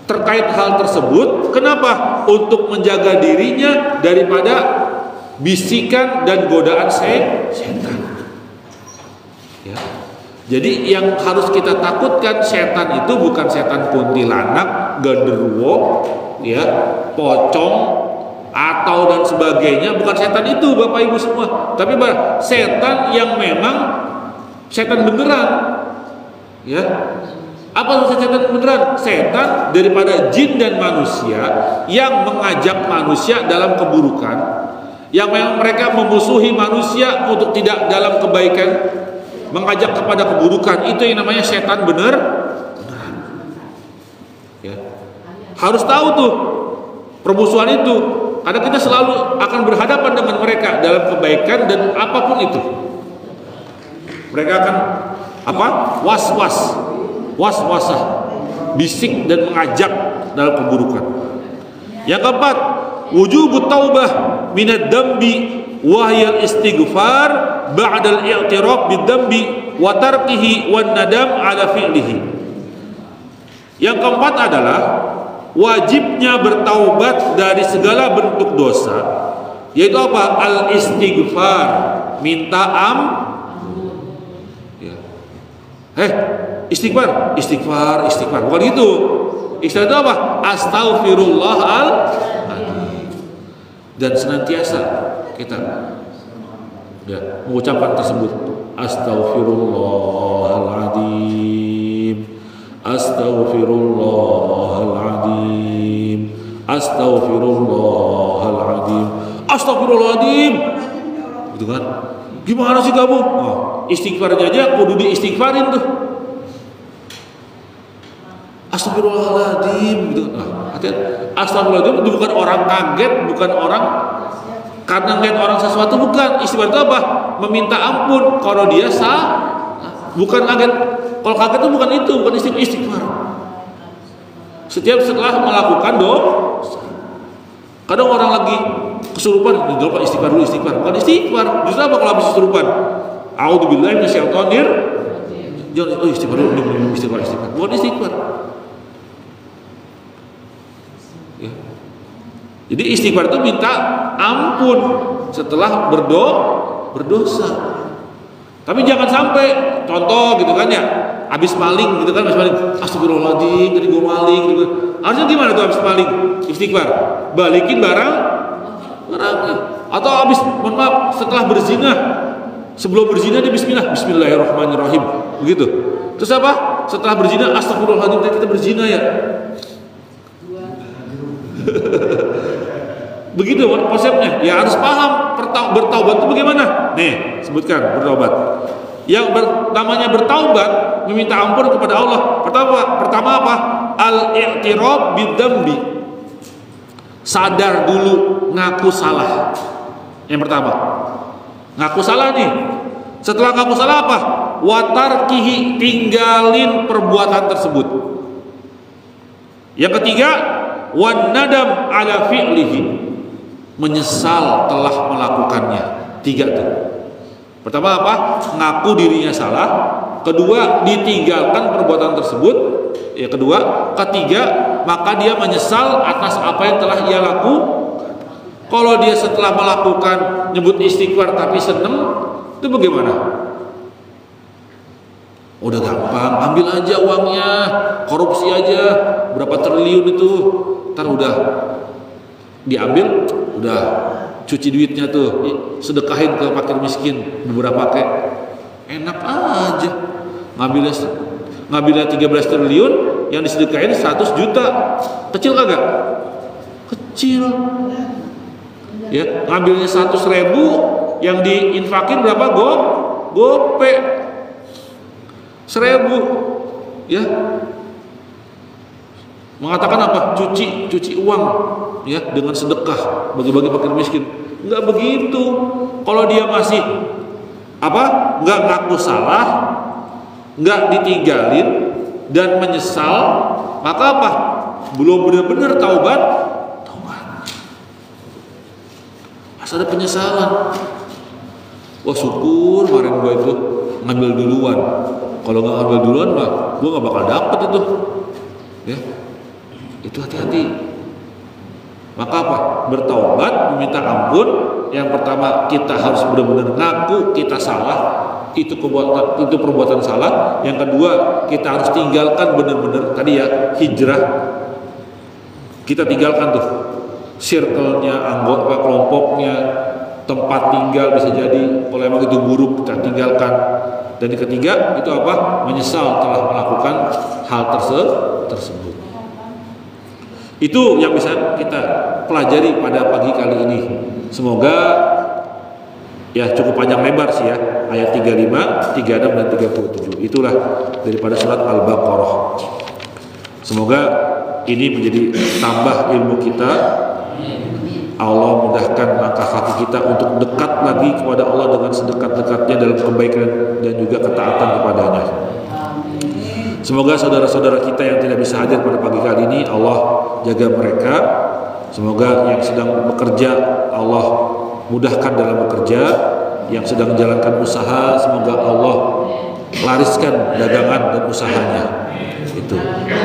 Speaker 1: terkait hal tersebut. Kenapa? Untuk menjaga dirinya daripada bisikan dan godaan setan. Ya. Jadi yang harus kita takutkan setan itu bukan setan kuntilanak, genderuwo, ya, pocong atau dan sebagainya, bukan setan itu Bapak Ibu semua, tapi setan yang memang setan beneran. Ya. Apa maksud setan beneran? Setan daripada jin dan manusia yang mengajak manusia dalam keburukan, yang memang mereka memusuhi manusia untuk tidak dalam kebaikan, mengajak kepada keburukan. Itu yang namanya setan beneran. Ya. Harus tahu tuh permusuhan itu, karena kita selalu akan berhadapan dengan mereka dalam kebaikan dan apapun itu. Mereka akan apa? Waswasah, bisik dan mengajak dalam keburukan. Yang keempat, wujubut taubah minad dambi wa hiya istighfar ba'da al-i'tiraf bid-dambi wa tarkihi wan nadam ala fi'lihi. Yang keempat adalah wajibnya bertaubat dari segala bentuk dosa, yaitu apa? Al-istighfar, minta ya. Istighfar, bukan itu. Istighfar itu apa? Astaghfirullahaladzim. Dan senantiasa kita ya mengucapkan tersebut, astaghfirullahaladzim, astaghfirullahaladzim, astagfirullahaladzim, gitu kan? Gimana sih kamu? Istighfarnya aja kudu diistighfarin tuh. Astagfirullahaladzim, gitu. Astagfirullahaladzim itu bukan orang kaget, bukan orang karena ngeliat orang sesuatu, bukan. Istighfar itu apa? Meminta ampun kalau dia bukan kaget. Kalau kaget itu bukan istighfar. Setiap setelah melakukan dosa. Kadang orang lagi kesurupan, lupa istighfar dulu, bukan istighfar. Justru apa kalau habis kesurupan? A'udzubillahi minasyaitonir. Jangan istighfar dulu, istighfar. Bukan istighfar. Ya. Jadi istighfar itu minta ampun setelah berdosa. Tapi jangan sampai contoh gitu kan ya, habis maling gitu kan, astagfirullahaladzim, tadi gue maling gitu. Harusnya gimana tuh habis maling? Istighfar, balikin barangnya. Atau habis, mohon maaf, setelah berzina, sebelum berzina dia bismillahirrahmanirrahim, begitu. Terus apa? Setelah berzina, astagfirullahaladzim, kita berzina ya. Begitu konsepnya. Ya harus paham bertaubat itu bagaimana. Nih, sebutkan bertaubat. Yang namanya bertaubat, meminta ampun kepada Allah. Pertama apa? Al-i'tiraf bid-dambi. Sadar dulu, ngaku salah. Yang pertama, ngaku salah nih. Setelah ngaku salah apa? Watarkihi, tinggalin perbuatan tersebut. Yang ketiga, wan nadam ala fi'lihi, menyesal telah melakukannya. 3 tuh. Pertama apa? Ngaku dirinya salah. Kedua, ditinggalkan perbuatan tersebut. Ya kedua, ketiga, maka dia menyesal atas apa yang telah ia laku. Kalau dia setelah melakukan nyebut istighfar tapi seneng, itu bagaimana? Udah gampang, ambil aja uangnya, korupsi aja, berapa triliun itu, ntar udah diambil, udah cuci duitnya tuh, sedekahin ke fakir miskin, beberapa pakai, enak aja, ngambilnya 13 triliun, yang disedekahin 100 juta, kecil kagak? Kecil. Ya, ngambilnya 100.000, yang diinfakin berapa? Gope 1.000, ya. Mengatakan apa? Cuci uang, ya, dengan sedekah, bagi-bagi fakir miskin. Enggak begitu. Kalau dia masih enggak ngaku salah, enggak ditinggalin dan menyesal, maka apa? Belum benar-benar taubat. Ada penyesalan. Wah syukur kemarin gue itu ngambil duluan. Kalau nggak ngambil duluan mah gue nggak bakal dapet itu. Ya, itu hati-hati. Maka apa? Bertaubat, meminta ampun. Yang pertama kita harus benar-benar ngaku kita salah. Itu perbuatan salah. Yang kedua kita harus tinggalkan benar-benar tadi ya hijrah. Kita tinggalkan tuh circle-nya, anggota kelompoknya, tempat tinggal bisa jadi kalau emang itu buruk kita tinggalkan. Dan yang ketiga itu apa? Menyesal telah melakukan hal tersebut. Itu yang bisa kita pelajari pada pagi kali ini. Semoga ya cukup panjang lebar sih ya, ayat 35, 36 dan 37. Itulah daripada surat Al-Baqarah. Semoga ini menjadi tambah ilmu kita. Allah mudahkan langkah kaki kita untuk dekat lagi kepada Allah dengan sedekat-dekatnya dalam kebaikan dan juga ketaatan kepadanya. Semoga saudara-saudara kita yang tidak bisa hadir pada pagi kali ini, Allah jaga mereka. Semoga yang sedang bekerja, Allah mudahkan dalam bekerja. Yang sedang menjalankan usaha, semoga Allah lariskan dagangan dan usahanya. Itu.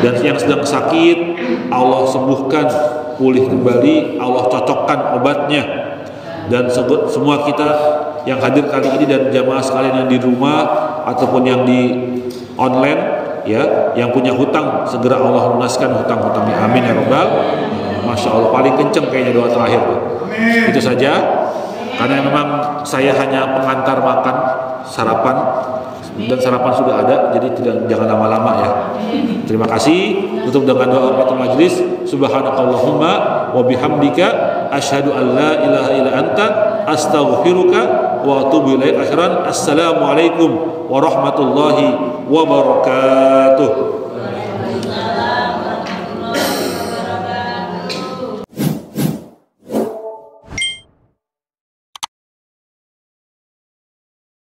Speaker 1: Dan yang sedang sakit, Allah sembuhkan, pulih kembali, Allah cocokkan obatnya. Dan semua kita yang hadir kali ini dan jamaah sekalian yang di rumah ataupun yang di online, ya, yang punya hutang segera Allah lunaskan hutang-hutangnya. Amin ya Rabbal. Masya Allah, paling kenceng kayaknya doa terakhir. Itu saja. Karena memang saya hanya pengantar makan sarapan dan sarapan sudah ada, jadi jangan lama-lama ya. Terima kasih. Tutup dengan doa Fatul Majlis. Subhanakallahumma wa bihamdika asyhadu an la ilaha illa anta astaghfiruka wa atubu ilaik. Akhiran, assalamualaikum warahmatullahi wabarakatuh.